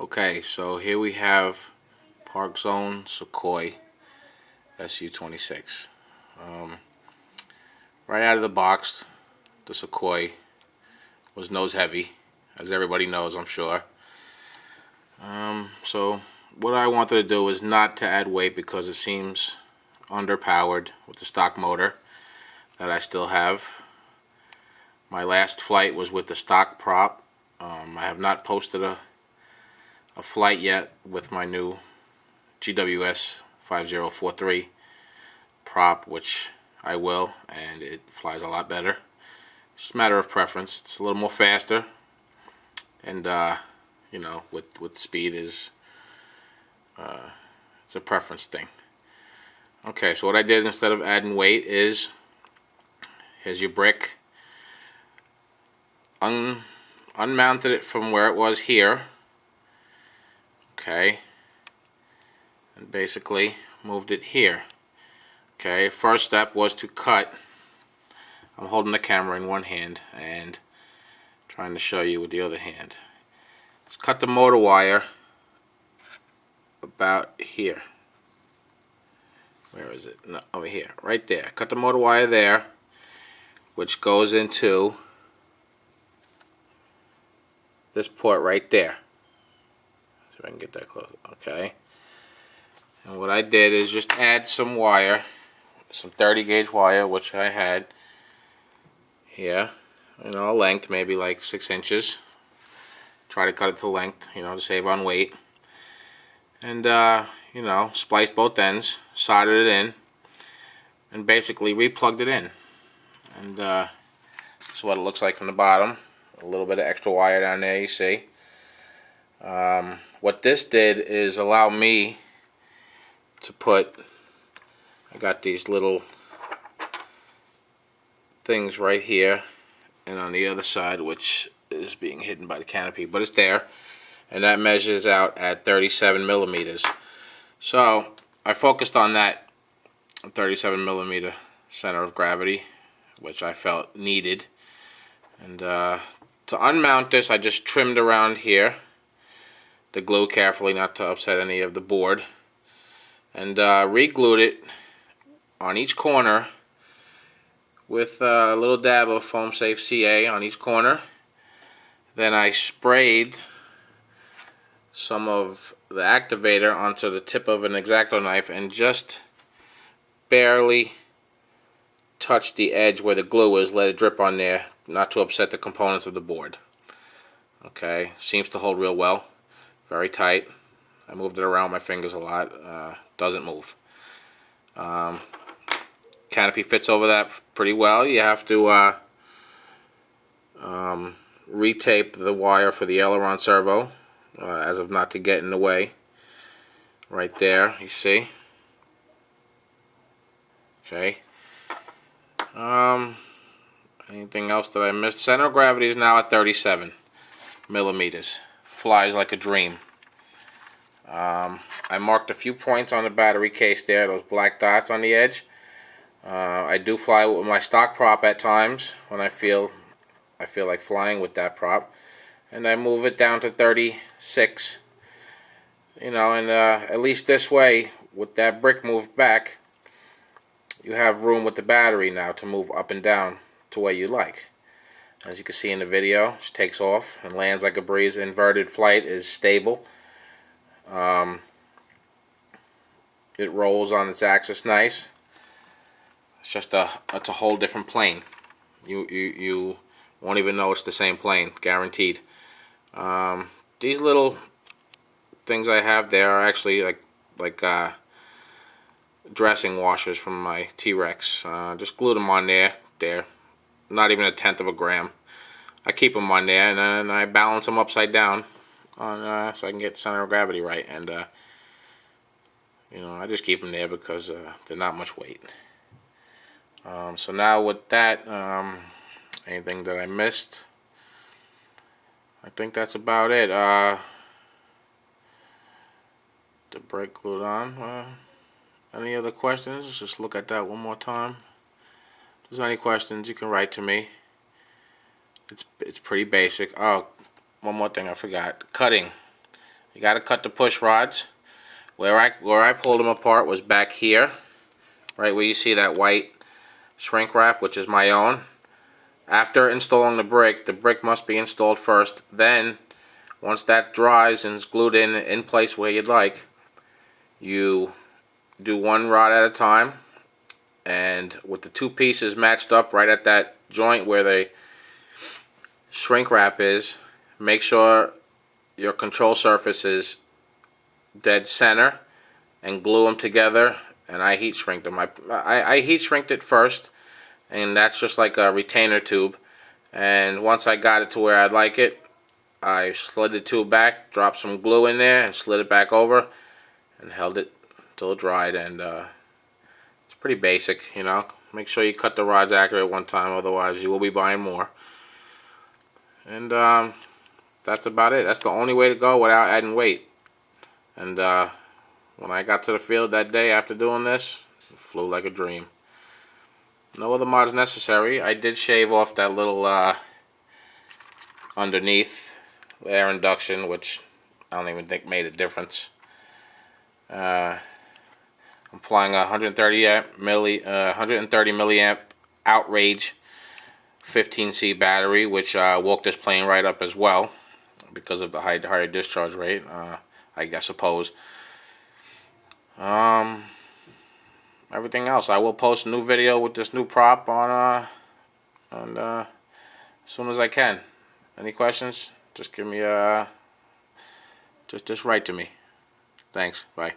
Okay, so here we have parkzone sukhoi SU-26. Right out of the box, the sukhoi was nose heavy, as everybody knows, I'm sure. So what I wanted to do is not to add weight because it seems underpowered with the stock motor that I still have. My last flight was with the stock prop. I have not posted a flight yet with my new GWS 5043 prop, which I will, and it flies a lot better. It's just a matter of preference. It's a little more faster, and you know, with speed is it's a preference thing. Okay, so what I did instead of adding weight is, here's your brick. Unmounted it from where it was here. Okay, and basically moved it here. Okay, first step was to cut. I'm holding the camera in one hand and trying to show you with the other hand. Just cut the motor wire about here. Where is it? No, over here, right there. Cut the motor wire there, which goes into this port right there. See if I can get that close. Okay. And what I did is just add some wire, some 30 gauge wire, which I had here, you know, a length maybe like 6 inches. Try to cut it to length, you know, to save on weight. And you know, spliced both ends, soldered it in, and basically replugged it in. And this is what it looks like from the bottom. A little bit of extra wire down there, you see. What this did is allow me to put, I got these little things right here and on the other side, which is being hidden by the canopy, but it's there, and that measures out at 37 millimeters. So I focused on that 37 millimeter center of gravity, which I felt needed. And to unmount this, I just trimmed around here the glue carefully, not to upset any of the board, and re-glued it on each corner with a little dab of Foam Safe CA on each corner. Then I sprayed some of the activator onto the tip of an X-Acto knife and just barely touched the edge where the glue is, let it drip on there, not to upset the components of the board. Okay, seems to hold real well, very tight. I moved it around my fingers a lot, doesn't move. Canopy fits over that pretty well. You have to retape the wire for the aileron servo, as of not to get in the way. Right there, you see. Okay. Anything else that I missed? Center of gravity is now at 37 millimeters. Flies like a dream. I marked a few points on the battery case there, those black dots on the edge. I do fly with my stock prop at times when I feel like flying with that prop, and I move it down to 36. You know, and at least this way, with that brick moved back, you have room with the battery now to move up and down to where you like. As you can see in the video, it takes off and lands like a breeze. Inverted flight is stable. It rolls on its axis nice. It's just it's a whole different plane. You won't even know it's the same plane, guaranteed. These little things I have there are actually like dressing washers from my T-Rex. Just glued them on there. Not even 1/10 of a gram. I keep them on there, and then I balance them upside down on so I can get the center of gravity right. And you know, I just keep them there because they're not much weight. So now with that, anything that I missed? I think that's about it. The brake glued on. Any other questions? Let's just look at that one more time. If there's any questions, you can write to me. It's pretty basic. Oh, one more thing I forgot. Cutting You got to cut the push rods. Where I pulled them apart was back here, right where you see that white shrink wrap, which is my own. After installing the brick must be installed first. Then, once that dries and is glued in place where you'd like, you do one rod at a time, and with the two pieces matched up right at that joint where the shrink wrap is, make sure your control surface is dead center and glue them together. And I heat shrinked them. I heat shrinked it first, and that's just like a retainer tube. And once I got it to where I'd like it, I slid the tube back, dropped some glue in there, and slid it back over, and held it till it dried. And it's pretty basic, you know. Make sure you cut the rods accurate one time, otherwise you will be buying more. And that's about it. That's the only way to go without adding weight. And when I got to the field that day after doing this, it flew like a dream. No other mods necessary. I did shave off that little underneath air induction, which I don't even think made a difference. I'm applying a 130 milliamp Outrage 15C battery, which woke this plane right up as well because of the higher discharge rate. I suppose. Everything else, I will post a new video with this new prop on as soon as I can. Any questions? Just give me just write to me. Thanks. Bye.